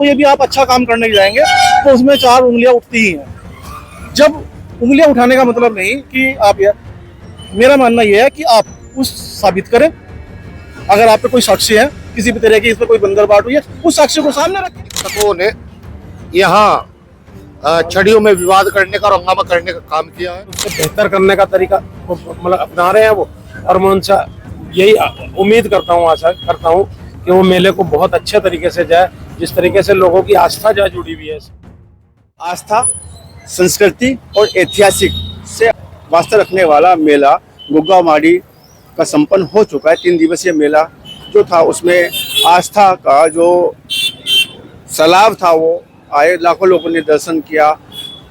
तो ये भी आप अच्छा काम करने जाएंगे तो उसमें 4 उंगलियां उठती ही हैं। जब उंगलियां उठाने का मतलब नहीं कि आप मेरा मानना यह है कि आप उस साबित करें, अगर आप पे कोई साक्ष्य है किसी भी तरह की, इसमें कोई बंदरबाट हुई है, उस साक्ष्य को सामने रखें। शासकों ने यहाँ छड़ियों में विवाद करने का और हंगामा करने का काम किया है। उससे बेहतर करने का तरीका मतलब अपना रहे हैं वो, और मैं उनसे यही उम्मीद करता हूँ, आशा करता हूँ कि वो मेले को बहुत अच्छे तरीके से जाए, जिस तरीके से लोगों की आस्था जो जुड़ी हुई है। आस्था, संस्कृति और ऐतिहासिक से वास्ता रखने वाला मेला गुग्गा माड़ी का संपन्न हो चुका है। 3 दिवसीय मेला जो था उसमें आस्था का जो सैलाब था वो आए, लाखों लोगों ने दर्शन किया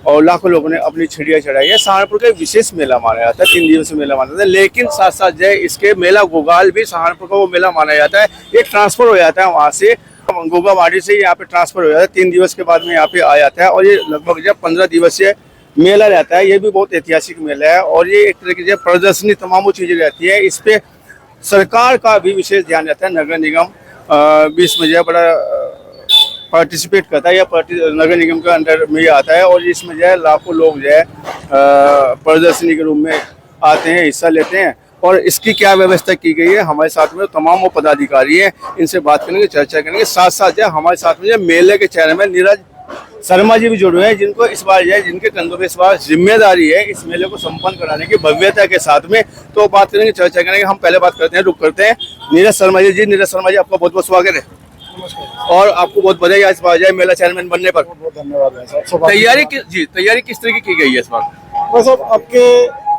और लाखों लोगों ने अपनी छड़ियाँ चढ़ाई है। सहारनपुर का विशेष मेला माना जाता है, 3 दिवसीय मेला माना जाता है। लेकिन साथ साथ जो इसके मेला गोगाल भी सहारनपुर का वो मेला माना जाता है। एक ट्रांसफर हो जाता है वहाँ से, गोगा माड़ी से यहाँ पे ट्रांसफर हो जाता है, 3 दिवस के बाद में यहाँ पे आ जाता है। और ये लगभग जब 15 दिवसीय मेला रहता है, ये भी बहुत ऐतिहासिक मेला है। और ये एक तरह की प्रदर्शनी तमाम वो चीज़ें रहती है। इस पे सरकार का भी विशेष ध्यान रहता है। नगर निगम भी इसमें जो बड़ा पार्टिसिपेट करता है, या नगर निगम के अंडर में आता है। और इसमें जो है लाखों लोग जो है प्रदर्शनी के रूप में आते हैं, हिस्सा लेते हैं। और इसकी क्या व्यवस्था की गई है, हमारे साथ में तमाम वो पदाधिकारी हैं, इनसे बात करेंगे, चर्चा करेंगे। साथ साथ जो हमारे साथ में मेले के चेयरमैन नीरज शर्मा जी भी जुड़े हुए हैं, जिनको इस बार जो है जिनके कंधों पे इस बार जिम्मेदारी है इस मेले को संपन्न कराने की भव्यता के साथ में। तो बात करेंगे, चर्चा करेंगे। हम पहले बात करते हैं, रुक करते हैं नीरज शर्मा जी। नीरज शर्मा जी, आपका बहुत बहुत स्वागत है और आपको बहुत बधाई इस बार जो मेला चेयरमैन बनने पर। बहुत धन्यवाद है सर। तैयारी किस तरह की गई है इस बार? बस अब आपके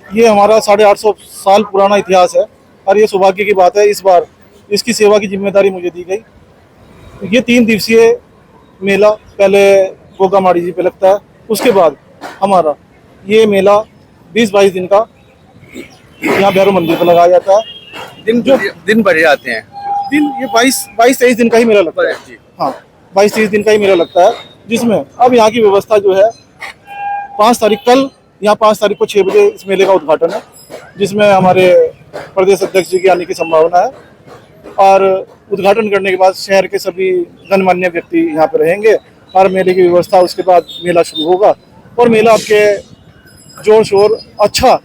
ये हमारा 850 साल पुराना इतिहास है और ये सौभाग्य की बात है, इस बार इसकी सेवा की जिम्मेदारी मुझे दी गई। ये 3 दिवसीय मेला पहले गोगा माड़ी जी पे लगता है, उसके बाद हमारा ये मेला 20-22 दिन का यहाँ भैरव मंदिर पर लगाया जाता है। दिन बढ़ जाते हैं। दिन ये 22-23 दिन का ही मेला लगता है। हाँ, 22-23 दिन का ही मेला लगता है, जिसमें अब यहाँ की व्यवस्था जो है 5 तारीख कल यहाँ 5 तारीख को 6 बजे इस मेले का उद्घाटन है, जिसमें हमारे प्रदेश अध्यक्ष जी की आने की संभावना है। और उद्घाटन करने के बाद शहर के सभी गणमान्य व्यक्ति यहाँ पर रहेंगे और मेले की व्यवस्था, उसके बाद मेला शुरू होगा। और मेला आपके जोर शोर अच्छा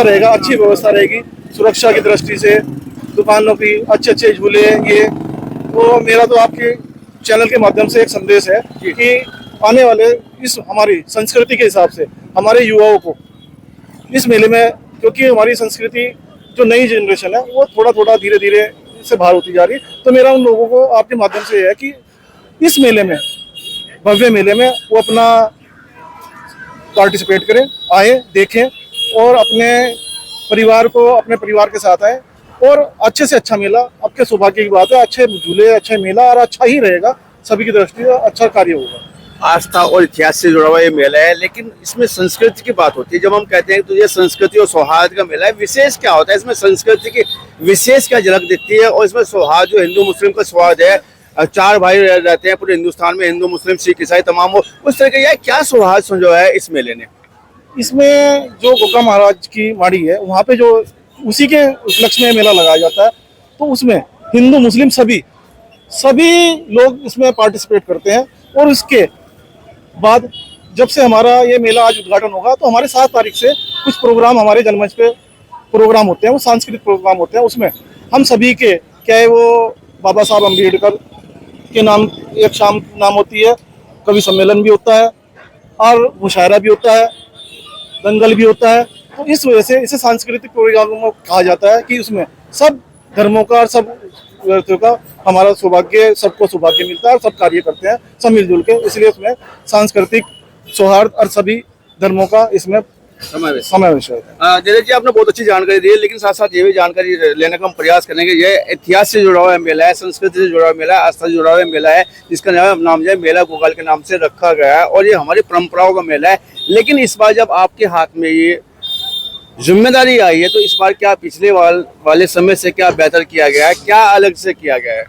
रहेगा, अच्छी व्यवस्था रहेगी सुरक्षा की दृष्टि से, दुकानों की अच्छे झूले। ये तो मेरा तो आपके चैनल के माध्यम से एक संदेश है कि आने वाले इस हमारी संस्कृति के हिसाब से हमारे युवाओं को इस मेले में, क्योंकि हमारी संस्कृति जो नई जनरेशन है वो थोड़ा धीरे धीरे से बाहर होती जा रही है, तो मेरा उन लोगों को आपके माध्यम से है कि इस मेले में, भव्य मेले में वो अपना पार्टिसिपेट करें, आए, देखें और अपने परिवार के साथ आए। और अच्छे से अच्छा मेला, आपके सौभाग्य की बात है, अच्छे झूले, अच्छे मेला और अच्छा ही रहेगा, सभी की दृष्टि से अच्छा कार्य होगा। आस्था और इतिहास से जुड़ा हुआ ये मेला है, लेकिन इसमें संस्कृति की बात होती है। जब हम कहते हैं कि तो ये संस्कृति और सौहार्द का मेला है, विशेष क्या होता है इसमें? संस्कृति की विशेष क्या झलक दिखती है? और इसमें सौहार्द, जो हिंदू मुस्लिम का सौहार्द है, 4 भाई रहते हैं पूरे हिंदुस्तान में, हिंदू मुस्लिम सिख ईसाई तमाम, वो उस तरह का क्या सौहार्द जो है इस मेले ने? इसमें जो गोगा महाराज की माड़ी है वहाँ पे जो उसी के उपलक्ष्य में मेला लगाया जाता है, तो उसमें हिंदू मुस्लिम सभी लोग इसमें पार्टिसिपेट करते हैं। और उसके बाद जब से हमारा ये मेला आज उद्घाटन होगा, तो हमारे 7 तारीख से कुछ प्रोग्राम हमारे जनमंच पे प्रोग्राम होते हैं, वो सांस्कृतिक प्रोग्राम होते हैं। उसमें हम सभी के, चाहे वो बाबा साहब अम्बेडकर के नाम एक शाम नाम होती है, कवि सम्मेलन भी होता है और मुशायरा भी होता है, दंगल भी होता है। तो इस वजह से इसे सांस्कृतिक प्रोग्राम कहा जाता है कि उसमें सब धर्मों का और सब व्यक्तियों का हमारा सौभाग्य, सबको सौभाग्य मिलता है और सब कार्य करते हैं सब मिलजुल के, इसलिए उसमें सांस्कृतिक सौहार्द और सभी धर्मों का इसमें समावेश है। नीरज जी, आपने बहुत अच्छी जानकारी दी है, लेकिन साथ साथ ये भी जानकारी लेने का हम प्रयास करेंगे। ये इतिहास से जुड़ा हुआ मेला है, संस्कृति से जुड़ा हुआ मेला है, आस्था से जुड़ा हुआ मेला है, जिसका नाम जो है मेला गोगाल के नाम से रखा गया है। और ये हमारी परंपराओं का मेला है। लेकिन इस बार जब आपके हाथ में ये जिम्मेदारी आई है, तो इस बार क्या पिछले वाले समय से क्या बेहतर किया गया है, क्या अलग से किया गया है?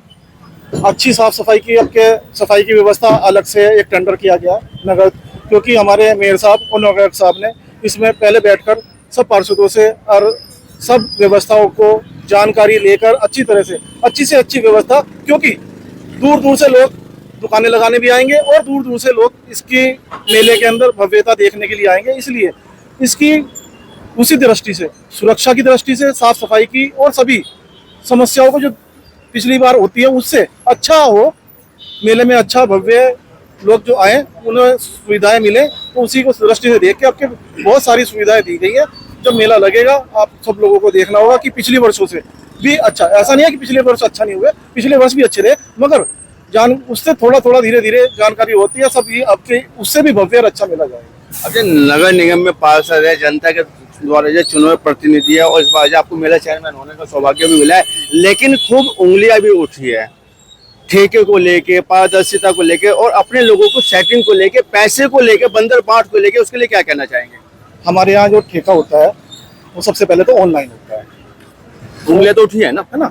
अच्छी साफ सफाई की, आपके सफाई की व्यवस्था अलग से एक टेंडर किया गया नगर, क्योंकि हमारे मेयर साहब और नगर साहब ने इसमें पहले बैठकर सब पार्षदों से और सब व्यवस्थाओं को जानकारी लेकर अच्छी तरह से अच्छी व्यवस्था, क्योंकि दूर दूर से लोग दुकानें लगाने भी आएंगे और दूर दूर से लोग इसकी मेले के अंदर भव्यता देखने के लिए आएंगे। इसलिए इसकी उसी दृष्टि से, सुरक्षा की दृष्टि से, साफ सफाई की और सभी समस्याओं को जो पिछली बार होती है उससे अच्छा हो, मेले में अच्छा भव्य लोग जो आए उन्हें सुविधाएं मिले, तो उसी को दृष्टि से देख के आपके बहुत सारी सुविधाएं दी गई है। जब मेला लगेगा आप सब लोगों को देखना होगा कि पिछले वर्षों से भी अच्छा, ऐसा नहीं है कि पिछले वर्ष अच्छा नहीं हुए, पिछले वर्ष भी अच्छे रहे, मगर उससे थोड़ा थोड़ा धीरे धीरे जानकारी होती है सब, ये आपके उससे भी भव्य और अच्छा मेला जाएगा। अब नगर निगम में पार्षद है, जनता के द्वारा जो चुने प्रतिनिधि है, और इस बार आपको मेला चेयरमैन होने का सौभाग्य भी मिला है, लेकिन खूब उंगलियां भी उठी है ठेके को लेके, पारदर्शिता को लेके और अपने लोगों को सेटिंग को लेके, पैसे को लेके, बंदर बाट को लेके, उसके लिए क्या कहना चाहेंगे? हमारे यहाँ जो ठेका होता है वो सबसे पहले तो ऑनलाइन होता है, उंगलियां तो उठी है ना,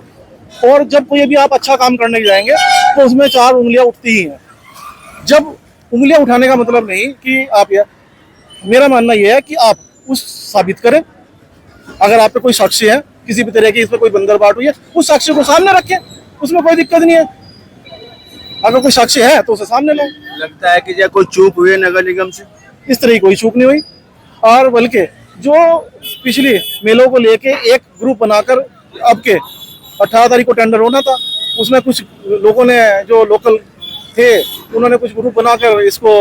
और जब कोई भी आप अच्छा काम करने जाएंगे तो उसमें 4 उंगलियां उठती ही हैं। जब उंगलियां उठाने का मतलब नहीं कि आप मेरा मानना यह है कि आप उस साबित करें, अगर आप पे कोई साक्ष्य है किसी भी तरह की, इसमें कोई बंदरबाट हुई है, उस साक्ष्य को सामने रखें, उसमें कोई दिक्कत नहीं है। अगर कोई साक्ष्य है तो उसे सामने लाएं। लगता है कि कोई चूक हुई है नगर निगम से? इस तरह की कोई चूक नहीं हुई, और बल्कि जो पिछले मेलों को लेके एक ग्रुप बनाकर अब के 18 तारीख को टेंडर होना था, उसमें कुछ लोगों ने जो लोकल थे उन्होंने कुछ ग्रुप बनाकर इसको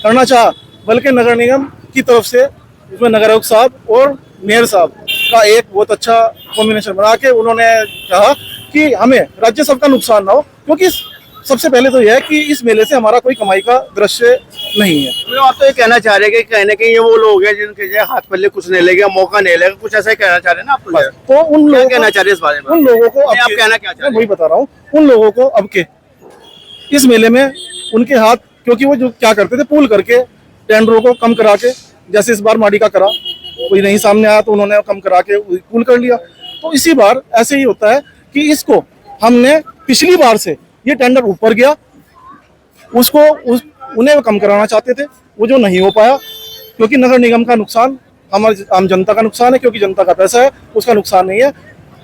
करना चाहा, बल्कि नगर निगम की तरफ से उसमें नगर आयुक्त साहब और मेयर साहब का एक बहुत अच्छा कॉम्बिनेशन बना के उन्होंने कहा कि हमें राज्य सब का नुकसान ना हो, क्योंकि सबसे पहले तो यह है कि इस मेले से हमारा कोई कमाई का दृश्य नहीं है। तो आप तो ये कहना चाह रहे हैं कि कहीं ना कहीं ये वो लोग हैं जिनके जो हाथ पल्ले कुछ नहीं लगेगा, मौका नहीं लगेगा, कुछ ऐसा ही कहना चाह रहे हैं ना आप? तो उन लोगों कहना चाह रहे हैं इस बारे में? उन लोगों को आप कहना क्या चाह रहे हैं? वही बता रहा हूँ, उन लोगों को अब के इस मेले में उनके हाथ, क्योंकि वो जो क्या करते थे पूल करके टेंडरों को कम करा के, जैसे इस बार माडी का करा, कोई नहीं सामने आया तो उन्होंने कम करा के पूल कर लिया, तो इसी बार ऐसे ही होता है कि इसको हमने पिछली बार से ये टेंडर ऊपर गया, उसको उन्हें कम कराना चाहते थे, वो जो नहीं हो पाया, क्योंकि नगर निगम का नुकसान हमारी आम जनता का नुकसान है, क्योंकि जनता का पैसा है, उसका नुकसान नहीं है,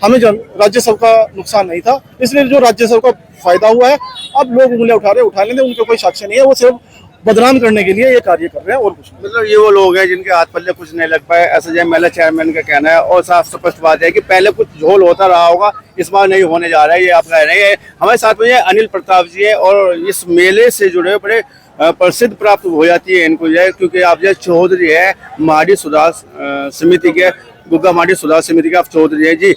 हमें राज्य सब का नुकसान नहीं था, इसलिए जो राज्य सब का फायदा हुआ है, अब लोग उंगलियां उठा लेंगे, उनका कोई साक्ष्य नहीं है, वो सिर्फ बदनाम करने के लिए ये कार्य कर रहे हैं और कुछ नहीं। मतलब ये वो लोग हैं जिनके हाथ पल्ले कुछ नहीं लग पाए, ऐसा जो मेला चेयरमैन का कहना है, और साफ स्पष्ट बात है कि पहले कुछ झोल होता रहा होगा, इस बार नहीं होने जा रहा है, ये आप कह रहे हैं। हमारे साथ में ये अनिल प्रताप जी है, और इस मेले से जुड़े बड़े प्रसिद्ध प्राप्त हो जाती है इनको, क्योंकि आप जो चौधरी है माडी सुधार समिति के, गुग्गा माडी सुधार समिति के आप चौधरी है जी।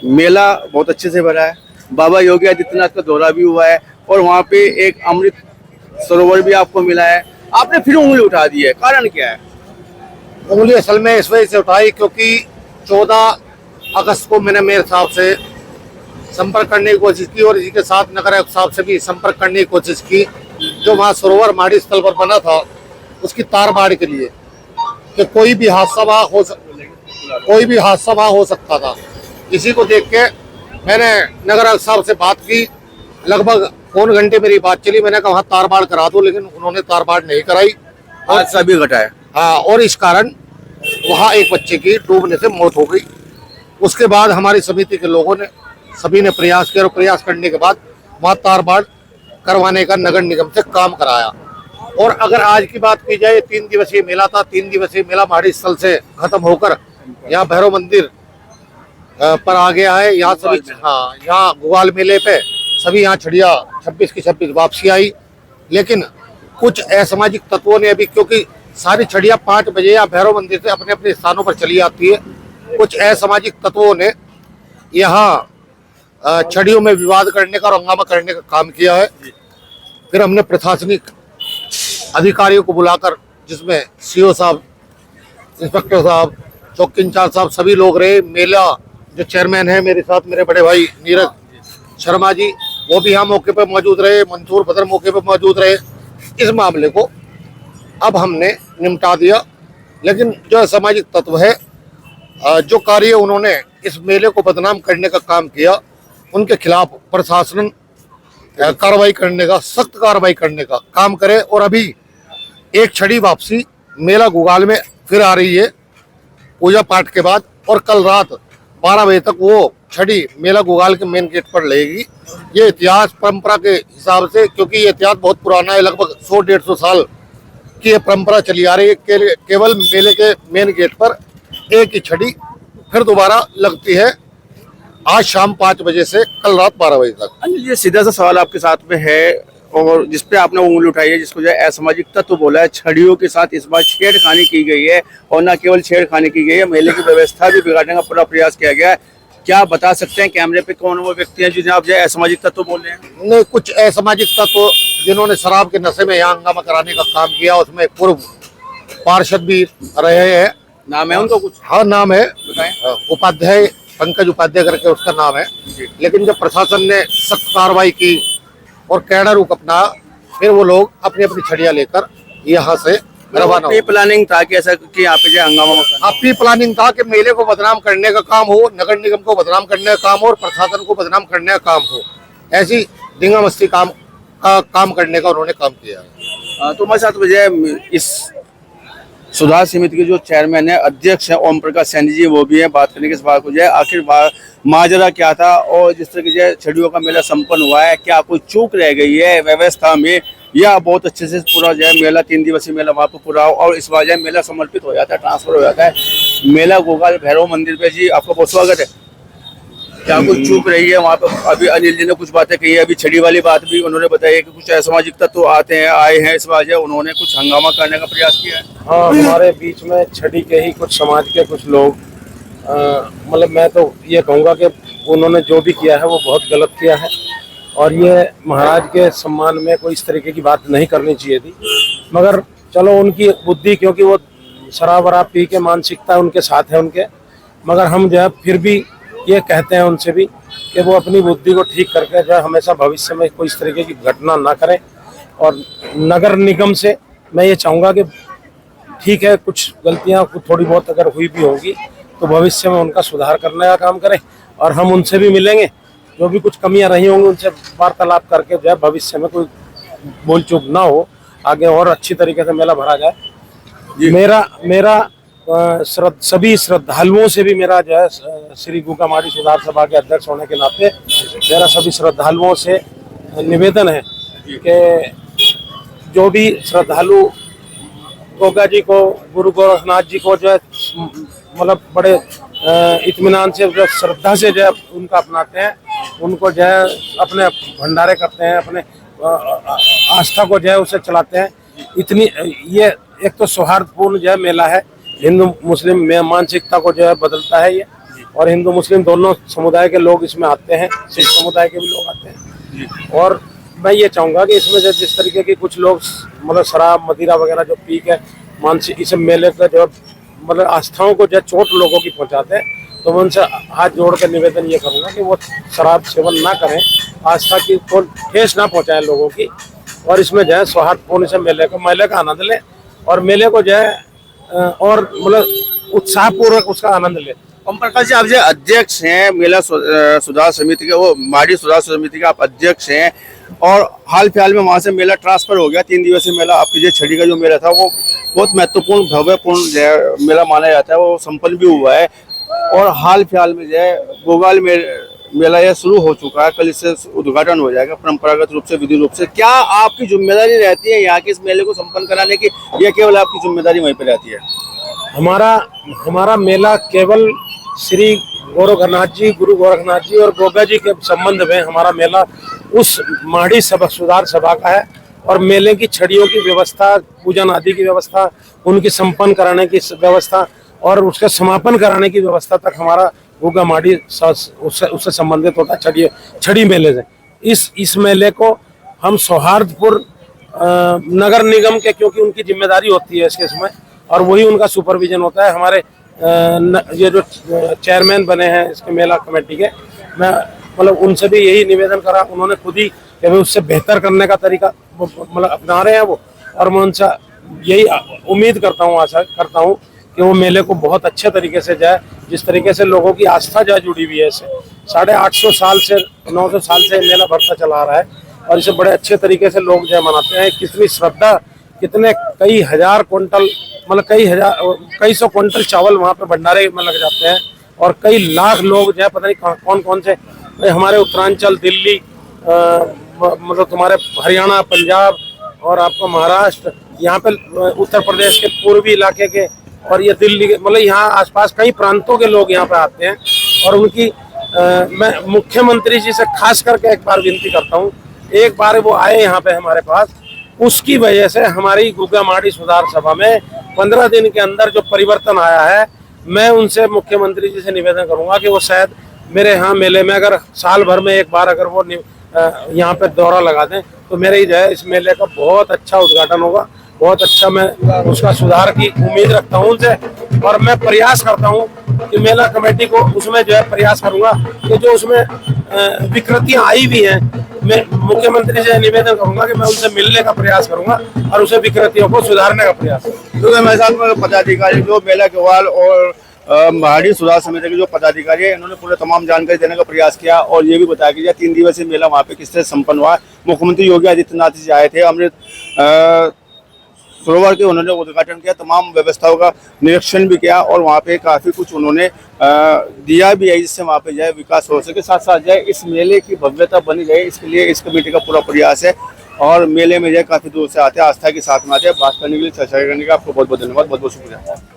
मेला बहुत अच्छे से भरा है, बाबा योगी आदित्यनाथ का दौरा भी हुआ है, और वहाँ पे एक अमृत सरोवर भी आपको मिला है, आपने फिर उंगली उठा दी है, कारण क्या है? उंगली असल में इस वजह से उठाई क्योंकि 14 अगस्त को मैंने मेयर साहब से संपर्क करने की कोशिश की, और इसी के साथ नगर आयुक्त साहब से भी संपर्क करने की कोशिश की, जो वहाँ सरोवर माड़ी स्थल पर बना था उसकी तारबाड़ के लिए, कि कोई भी हादसा वहाँ हो सकता था। इसी को देख के मैंने नगर आयुक्त साहब से बात की, लगभग पौन घंटे मेरी बात चली, मैंने कहा वहाँ तारबाड़ करा दो, लेकिन उन्होंने तारबाड़ नहीं कराई, और सभी घटा है। हाँ, और इस कारण वहाँ एक बच्चे की डूबने से मौत हो गई। उसके बाद हमारी समिति के लोगों ने सभी ने प्रयास किया, और प्रयास करने के बाद वहाँ तारबाड़ करवाने का नगर निगम से काम कराया। और अगर आज की बात की जाए, 3 दिवसीय मेला था, 3 दिवसीय मेला माड़ी स्थल से खत्म होकर यहाँ भैरव मंदिर पर आ गया है। यहाँ सभी, हाँ, यहाँ गुगाल मेले पे सभी यहाँ छड़िया 26 की 26 वापसी आई, लेकिन कुछ असामाजिक तत्वों ने अभी, क्योंकि सारी छड़िया 5 बजे यहाँ भैरव मंदिर से अपने अपने स्थानों पर चली आती है, कुछ असामाजिक तत्वों ने यहाँ छड़ियों में विवाद करने का और हंगामा करने का काम किया है। फिर हमने प्रशासनिक अधिकारियों को बुलाकर, जिसमें सीओ साहब, इंस्पेक्टर साहब, चौकी इंचार्ज साहब, सभी लोग रहे। मेला जो चेयरमैन है मेरे साथ, मेरे बड़े भाई नीरज शर्मा जी, वो भी यहाँ मौके पर मौजूद रहे, मंसूर बदर मौके पर मौजूद रहे। इस मामले को अब हमने निपटा दिया, लेकिन जो सामाजिक तत्व है, जो कार्य उन्होंने इस मेले को बदनाम करने का काम किया, उनके खिलाफ प्रशासन कार्रवाई करने का, सख्त कार्रवाई करने का काम करे। और अभी एक छड़ी वापसी मेला गुगाल में फिर आ रही है पूजा पाठ के बाद, और कल रात 12 बजे तक वो छड़ी मेला गोगाल के मेन गेट पर लगेगी। ये इतिहास परंपरा के हिसाब से, क्योंकि ये इतिहास बहुत पुराना है, लगभग 100-150 साल की ये परंपरा चली आ रही है। केवल मेले के मेन गेट पर एक ही छड़ी फिर दोबारा लगती है, आज शाम 5 बजे से कल रात 12 बजे तक। अनिल जी, सीधा सा सवाल आपके साथ में है और जिसपे आपने उंगली उठाई है, जिसको जो है असामाजिक तत्व बोला है, छड़ियों के साथ इस बार छेड़खानी की गई है और न केवल छेड़खानी की गई है, मेले की व्यवस्था भी बिगाड़ने का पूरा प्रयास किया गया है। क्या बता सकते हैं कैमरे पे कौन वो व्यक्ति हैं जिन्हें आप जो है असामाजिक तत्व बोल रहे हैं? ने कुछ असामाजिक तत्व जिन्होंने शराब के नशे में यहाँ हंगामा कराने का काम किया, उसमें पूर्व पार्षद भी रहे हैं। नाम है उनको कुछ? हाँ, नाम है बताएं। उपाध्याय, पंकज उपाध्याय करके उसका नाम है। लेकिन जब प्रशासन ने सख्त कार्रवाई की और कैडा रुख अपना, फिर वो लोग अपनी अपनी छड़ियां लेकर यहाँ से रवाना प्री प्लानिंग था कि ऐसा कि यहाँ पे जो है हंगामा मचा? प्री प्लानिंग था कि मेले को बदनाम करने का काम हो, नगर निगम को बदनाम करने का काम हो और प्रशासन को बदनाम करने का काम हो, ऐसी धींगा मस्ती काम करने का उन्होंने काम किया है। तो हमारे साथ वजह इस सुधार समिति के जो चेयरमैन है, अध्यक्ष है ओम प्रकाश सैनी जी, वो भी है। बात करने के इस बात को जो है आखिर माजरा क्या था और जिस तरह की छड़ियों का मेला संपन्न हुआ है, क्या कोई चूक रह गई है व्यवस्था में, या बहुत अच्छे से पूरा जो है मेला 3 दिवसीय मेला वहाँ पर पूरा और इस बार जो है मेला समर्पित हो जाता है, ट्रांसफर हो जाता है मेला गोगाल भैरव मंदिर पे। जी, आपका बहुत स्वागत है। क्या कुछ चूक रही है वहाँ पर? अभी अनिल जी ने कुछ बातें कही है, अभी छड़ी वाली बात भी उन्होंने बताई है कि कुछ असामाजिक तत्व आए हैं इस बार उन्होंने कुछ हंगामा करने का प्रयास किया है। हाँ, हमारे बीच में छड़ी के ही कुछ समाज के कुछ लोग, मतलब मैं तो ये कहूँगा कि उन्होंने जो भी किया है वो बहुत गलत किया है और ये महाराज के सम्मान में कोई इस तरीके की बात नहीं करनी चाहिए थी। मगर चलो, उनकी बुद्धि, क्योंकि वो शराब वराब पी के मानसिकता उनके साथ है उनके, मगर हम जो है फिर भी ये कहते हैं उनसे भी कि वो अपनी बुद्धि को ठीक करके जो है हमेशा भविष्य में कोई इस तरीके की घटना ना करें। और नगर निगम से मैं ये चाहूँगा कि ठीक है, कुछ गलतियाँ थोड़ी बहुत अगर हुई भी होगी तो भविष्य में उनका सुधार करने का काम करें और हम उनसे भी मिलेंगे, जो भी कुछ कमियां रही होंगी उनसे वार्तालाप करके जो है भविष्य में कोई बोल चूक ना हो, आगे और अच्छी तरीके से मेला भरा जाए। मेरा सभी श्रद्धालुओं से भी मेरा जो है श्री गोगामाड़ी सुधार सभा के अध्यक्ष होने के नाते मेरा सभी श्रद्धालुओं से निवेदन है कि जो भी श्रद्धालु गोगा जी को, गुरु गोरखनाथ जी को जो है मतलब बड़े इत्मीनान से, जो श्रद्धा से जो है उनका अपनाते हैं, उनको जो है अपने भंडारे करते हैं, अपने आस्था को जो है उसे चलाते हैं। इतनी ये एक तो सौहार्दपूर्ण जो है मेला है, हिंदू मुस्लिम में मानसिकता को जो है बदलता है ये, और हिंदू मुस्लिम दोनों समुदाय के लोग इसमें आते हैं, सिख समुदाय के भी लोग आते हैं। और मैं ये चाहूँगा कि इसमें जो जिस तरीके के कुछ लोग मतलब शराब मदिरा वगैरह जो पी के मानसिक इस मेले का जो मतलब आस्थाओं को जो चोट लोगों की पहुँचाते हैं, तो मैं उनसे हाथ जोड़ कर निवेदन ये करूँगा कि वो शराब सेवन ना करें, आस्था की को ठेस ना पहुँचाएं लोगों की, और इसमें जो है सौहार्दपूर्ण से मेले का आनंद लें और मेले को जो है और मतलब उत्साहपूर्वक उसका आनंद लें। ओम प्रकाश जी, आप जो अध्यक्ष हैं मेला सुधार समिति के, वो माड़ी सुधार समिति के आप अध्यक्ष हैं, और हाल फिलहाल में वहाँ से मेला ट्रांसफर हो गया, 3 दिवसीय मेला आपके जो छड़ी का जो मेला था वो बहुत महत्वपूर्ण भव्यपूर्ण मेला माना जाता है, वो संपन्न भी हुआ है। और हाल फिलहाल में जो है गोगाल में मेला यह शुरू हो चुका है, कल इससे उद्घाटन हो जाएगा परंपरागत रूप से, विधि रूप से। क्या आपकी जिम्मेदारी रहती है यहाँ के इस मेले को संपन्न कराने की, या केवल आपकी जिम्मेदारी वहीं पर रहती है? हमारा मेला केवल श्री गोरखनाथ जी, गुरु गोरखनाथ जी और गोगा जी के संबंध में हमारा मेला उस माड़ी सुधार सभा का है, और मेले की छड़ियों की व्यवस्था, पूजन आदि की व्यवस्था, उनकी संपन्न कराने की व्यवस्था और उसका समापन कराने की व्यवस्था तक हमारा गोगामाड़ी उससे संबंधित होता है छड़ी मेले से। इस मेले को हम सौहार्दपूर्ण नगर निगम के, क्योंकि उनकी जिम्मेदारी होती है इसमें और वही उनका सुपरविजन होता है। हमारे ये जो चेयरमैन बने हैं इसके मेला कमेटी के, मैं मतलब उनसे भी यही निवेदन करा, उन्होंने खुद ही कि उससे बेहतर करने का तरीका मतलब अपना रहे हैं वो, और मैं उनसे यही उम्मीद करता हूँ, आशा करता हूँ कि वो मेले को बहुत अच्छे तरीके से जाए, जिस तरीके से लोगों की आस्था जो जुड़ी हुई है इससे 850 साल से 900 साल से मेला बढ़ता चला आ रहा है, और इसे बड़े अच्छे तरीके से लोग जो मनाते हैं। कितनी श्रद्धा, कितने कई हजार क्विंटल मतलब कई सौ क्विंटल चावल वहाँ पे भंडारे में लग जाते हैं, और कई लाख लोग जो है पता नहीं कौन कौन से हमारे उत्तरांचल, दिल्ली, मतलब तुम्हारे हरियाणा, पंजाब और आपका महाराष्ट्र, यहाँ पे उत्तर प्रदेश के पूर्वी इलाके के और ये दिल्ली के, मतलब यहाँ आसपास कई प्रांतों के लोग यहाँ पे आते हैं। और उनकी मैं मुख्यमंत्री जी से खास करके एक बार विनती करता हूँ, एक बार वो आए यहाँ पे हमारे पास, उसकी वजह से हमारी गुग्गा माड़ी सुधार सभा में 15 दिन के अंदर जो परिवर्तन आया है, मैं उनसे मुख्यमंत्री जी से निवेदन करूंगा कि वो शायद मेरे यहाँ मेले में अगर साल भर में एक बार अगर वो यहाँ पे दौरा लगा दें तो मेरे ही जो है इस मेले का बहुत अच्छा उद्घाटन होगा, बहुत अच्छा मैं उसका सुधार की उम्मीद रखता हूँ उनसे। और मैं प्रयास करता हूँ कि मेला कमेटी को उसमें जो है प्रयास करूंगा कि जो उसमें विकृतियां आई भी हैं, मैं मुख्यमंत्री से निवेदन करूंगा कि मैं उनसे मिलने का प्रयास करूंगा और उसे विकृतियों को सुधारने का प्रयास करूंगा। तो मेरे साथ पदाधिकारी जो मेला केवाल और माड़ी सुधार समिति के जो पदाधिकारी है, इन्होंने पूरे तमाम जानकारी देने का प्रयास किया और ये भी बताया कि 3 दिवसीय मेला वहाँ पे किस तरह संपन्न हुआ। मुख्यमंत्री योगी आदित्यनाथ जी आए थे, अमृत सरोवर के उन्होंने उद्घाटन किया, तमाम व्यवस्थाओं का निरीक्षण भी किया और वहाँ पे काफ़ी कुछ उन्होंने दिया भी है, जिससे वहाँ पे जो है विकास हो सके, साथ साथ जो है इस मेले की भव्यता बनी रहे, इसके लिए इस कमेटी का पूरा प्रयास है। और मेले में जो है काफ़ी दूर से आते हैं, आस्था के साथ में आते हैं। बात करने के लिए, चर्चा करने के लिए आपको बहुत बहुत धन्यवाद, बहुत बहुत शुक्रिया।